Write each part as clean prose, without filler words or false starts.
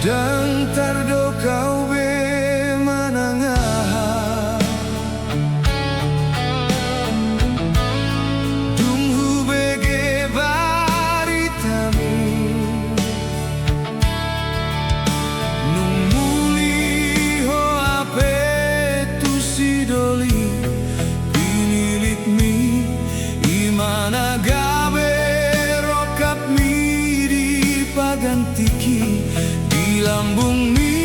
Dan tardo kau be manangah Dunghu bege baritami Nung muli ho ape tu sidoli Pinilik mi imana gabe rokap mi di pagantiki lambung mi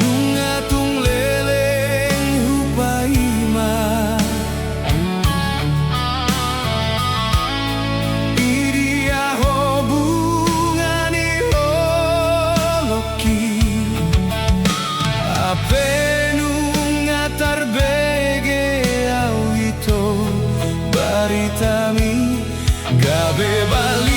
nungatung leleng hupaima idia hobungani holoki ape nungatar bege au ito baritami gabe bali